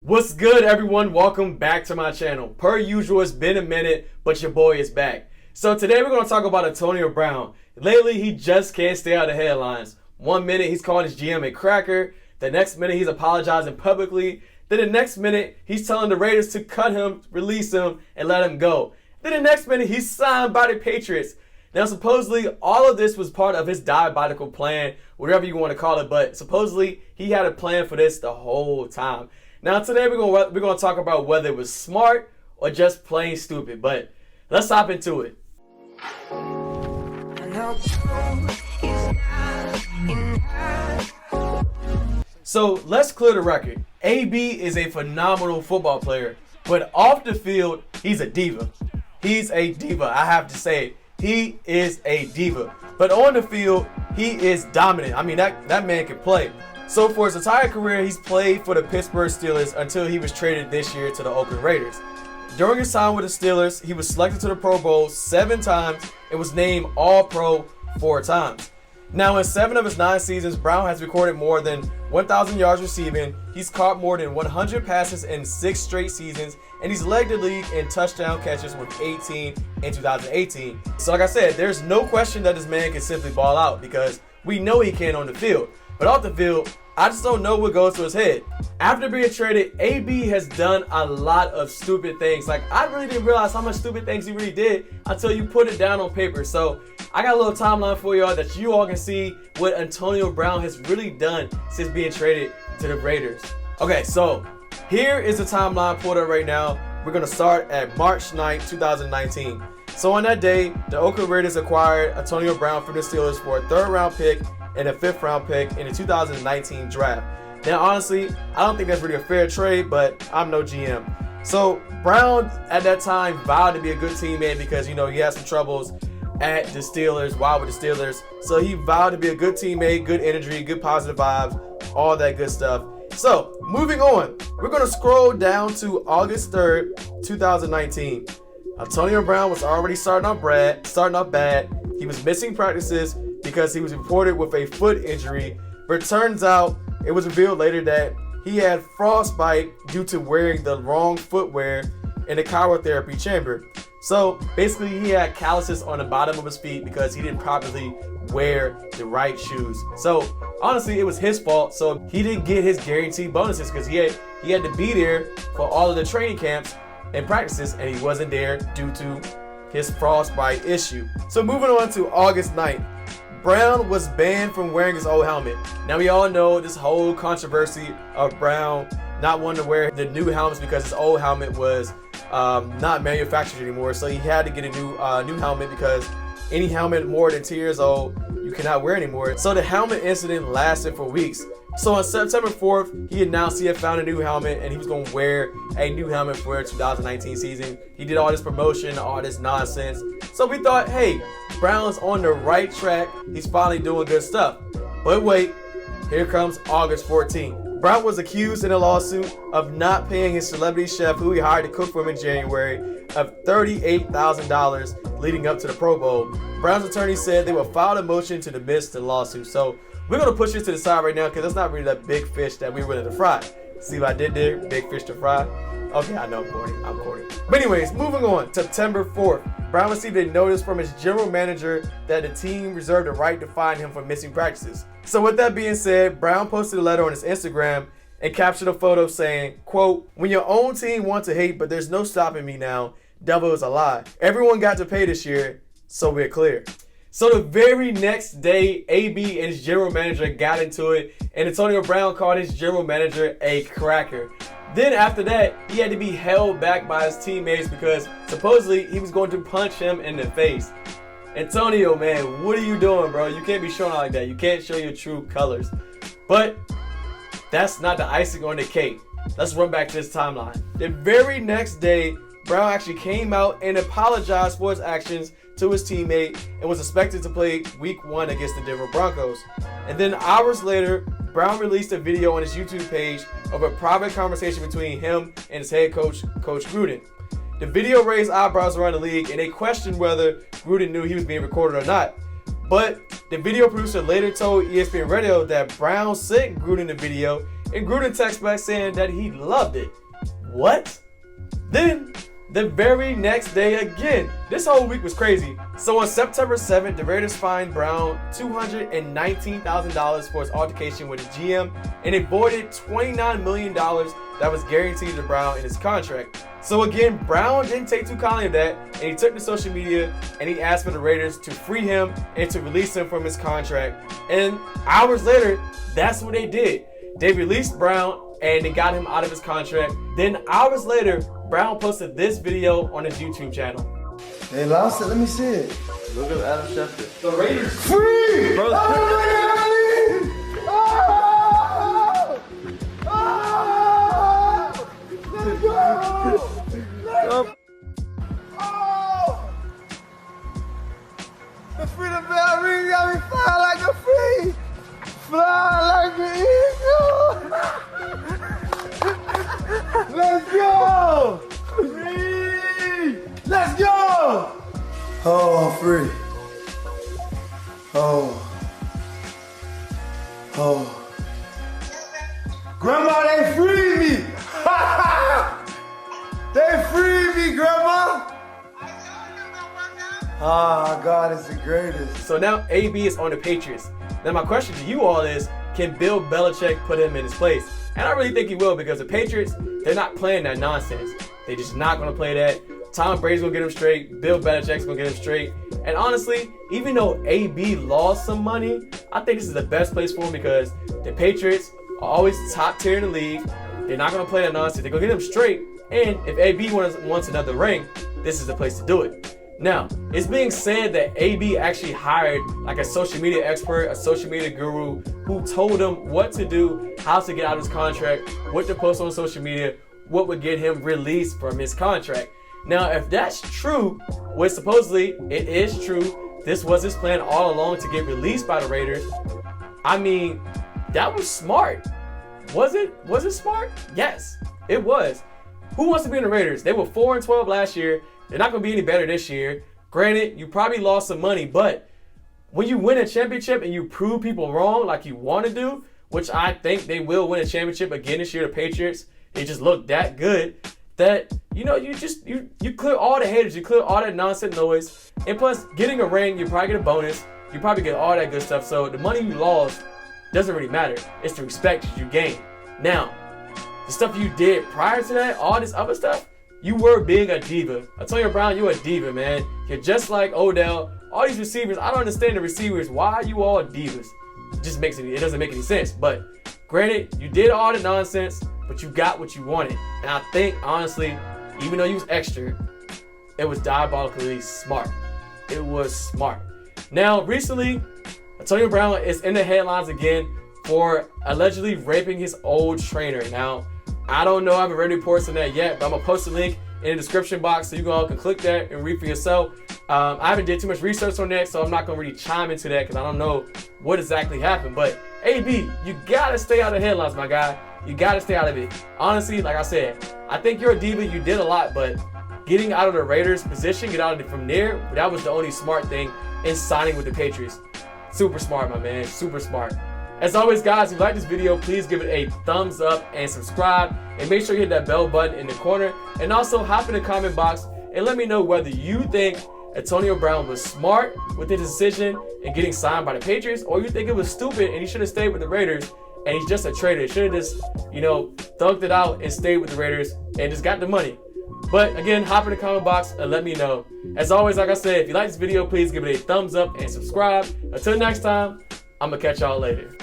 What's good, everyone? Welcome back to my channel. Per usual, it's been a minute, but your boy is back. So today we're going to talk about Antonio Brown. Lately, he just can't stay out of the headlines. 1 minute, he's calling his GM a cracker. The next minute, he's apologizing publicly. Then the next minute, he's telling the Raiders to cut him, release him, and let him go. Then the next minute, he's signed by the Patriots. Now, supposedly, all of this was part of his diabolical plan, whatever you want to call it, but supposedly, he had a plan for this the whole time. Now, today, we're going to talk about whether it was smart or just plain stupid, but let's hop into it. So, let's clear the record. AB is a phenomenal football player, but off the field, he's a diva. He's a diva, I have to say it. He is a diva. But on the field, he is dominant. I mean, that man can play. So for his entire career, he's played for the Pittsburgh Steelers until he was traded this year to the Oakland Raiders. During his time with the Steelers, he was selected to the Pro Bowl 7 times and was named All-Pro 4 times. Now, in 7 of his 9 seasons, Brown has recorded more than 1,000 yards receiving. He's caught more than 100 passes in 6 straight seasons, and he's led the league in touchdown catches with 18 in 2018. So like I said, there's no question that this man can simply ball out because we know he can on the field. But off the field, I just don't know what goes to his head. After being traded, AB has done a lot of stupid things. Like, I really didn't realize how much stupid things he really did until you put it down on paper. So I got a little timeline for y'all that you all can see what Antonio Brown has really done since being traded to the Raiders. Okay, so here is the timeline pulled up right now. We're going to start at March 9th, 2019. So on that day, the Oakland Raiders acquired Antonio Brown from the Steelers for a 3rd round pick and a 5th round pick in the 2019 draft. Now, honestly, I don't think that's really a fair trade, but I'm no GM. So Brown at that time vowed to be a good teammate because, you know, he had some troubles at the Steelers while with the Steelers. So he vowed to be a good teammate, good energy, good positive vibes, all that good stuff. So moving on, we're going to scroll down to August 3rd, 2019. Antonio Brown was already starting off bad. He was missing practices because he was reported with a foot injury, but turns out it was revealed later that he had frostbite due to wearing the wrong footwear in the cryotherapy chamber. So basically he had calluses on the bottom of his feet because he didn't properly wear the right shoes. So honestly, it was his fault. So he didn't get his guaranteed bonuses because he had to be there for all of the training camps and practices, and he wasn't there due to his frostbite issue. So moving on to August 9th. Brown was banned from wearing his old helmet. Now we all know this whole controversy of Brown not wanting to wear the new helmets because his old helmet was not manufactured anymore. So he had to get a new helmet because any helmet more than 2 years old you cannot wear anymore. So the helmet incident lasted for weeks. So on September 4th, he announced he had found a new helmet and he was going to wear a new helmet for the 2019 season. He did all this promotion, all this nonsense. So we thought, hey, Brown's on the right track. He's finally doing good stuff. But wait, here comes August 14th. Brown was accused in a lawsuit of not paying his celebrity chef, who he hired to cook for him in January, of $38,000 leading up to the Pro Bowl. Brown's attorney said they will file a motion to dismiss the lawsuit. So we're going to push this to the side right now because it's not really that big fish that we're willing to fry. See what I did there? Big fish to fry. Okay, I know, I'm corny. But anyways, moving on. September 4th, Brown received a notice from his general manager that the team reserved the right to fine him for missing practices. So with that being said, Brown posted a letter on his Instagram and captured a photo saying, quote, "When your own team wants to hate, but there's no stopping me now, devil is a lie. Everyone got to pay this year, so we're clear." So the very next day, AB and his general manager got into it, and Antonio Brown called his general manager a cracker. Then after that, he had to be held back by his teammates because supposedly he was going to punch him in the face. Antonio, man, what are you doing, bro? You can't be showing out like that. You can't show your true colors. But that's not the icing on the cake. Let's run back to this timeline. The very next day, Brown actually came out and apologized for his actions to his teammate and was expected to play week 1 against the Denver Broncos. And then hours later, Brown released a video on his YouTube page of a private conversation between him and his head coach, Coach Gruden. The video raised eyebrows around the league, and they questioned whether Gruden knew he was being recorded or not. But the video producer later told ESPN Radio that Brown sent Gruden the video and Gruden texted back saying that he loved it. What? Then, the very next day again, this whole week was crazy. So on September 7th, the Raiders fined Brown $219,000 for his altercation with his GM and avoided $29 million that was guaranteed to Brown in his contract. So again, Brown didn't take too kindly of that, and he took to social media and he asked for the Raiders to free him and to release him from his contract. And hours later, that's what they did. They released Brown and they got him out of his contract. Then hours later, Brown posted this video on his YouTube channel. They lost it. Let me see it. Look at Adam Schefter. The Raiders Free! Bro, Oh, let's go! Up. Oh! The freedom bell ring got me flying like a free! Fly like an eagle! Let's go! Free! Let's go! Oh, free. Oh. Oh. Grandma, they freed me! They freed me, Grandma! Ah, God is the greatest. So now AB is on the Patriots. Now my question to you all is, can Bill Belichick put him in his place? And I really think he will, because the Patriots, they're not playing that nonsense. They're just not going to play that. Tom Brady's going to get him straight. Bill Belichick's going to get him straight. And honestly, even though AB lost some money, I think this is the best place for him, because the Patriots are always top tier in the league. They're not going to play that nonsense. They're going to get him straight. And if AB wants another ring, this is the place to do it. Now, it's being said that AB actually hired like a social media expert, a social media guru, who told him what to do, how to get out of his contract, what to post on social media, what would get him released from his contract. Now, if that's true, which supposedly it is true, this was his plan all along to get released by the Raiders. I mean, that was smart. Was it? Was it smart? Yes, it was. Who wants to be in the Raiders? They were 4-12 last year. They're not going to be any better this year. Granted, you probably lost some money, but when you win a championship and you prove people wrong like you want to do, which I think they will win a championship again this year, the Patriots, they just look that good that, you know, you clear all the haters, you clear all that nonsense noise, and plus getting a ring, you probably get a bonus, you probably get all that good stuff. So the money you lost doesn't really matter. It's the respect that you gain. Now, the stuff you did prior to that, all this other stuff, you were being a diva. Antonio Brown, you're a diva, man. You're just like Odell. All these receivers, I don't understand the receivers. Why are you all divas? It doesn't make any sense. But granted, you did all the nonsense, but you got what you wanted. And I think, honestly, even though you was extra, it was diabolically smart. It was smart. Now, recently, Antonio Brown is in the headlines again for allegedly raping his old trainer. Now, I don't know, I haven't read reports on that yet, but I'm going to post a link in the description box so you all can click that and read for yourself. I haven't did too much research on that, so I'm not going to really chime into that because I don't know what exactly happened. But AB, you got to stay out of the headlines, my guy. You got to stay out of it. Honestly, like I said, I think you're a diva. You did a lot, but getting out of the Raiders position, get out of it from there, that was the only smart thing in signing with the Patriots. Super smart, my man. Super smart. As always, guys, if you like this video, please give it a thumbs up and subscribe. And make sure you hit that bell button in the corner. And also hop in the comment box and let me know whether you think Antonio Brown was smart with his decision in getting signed by the Patriots, or you think it was stupid and he should have stayed with the Raiders and he's just a traitor. He should have just, thugged it out and stayed with the Raiders and just got the money. But again, hop in the comment box and let me know. As always, like I said, if you like this video, please give it a thumbs up and subscribe. Until next time, I'm going to catch y'all later.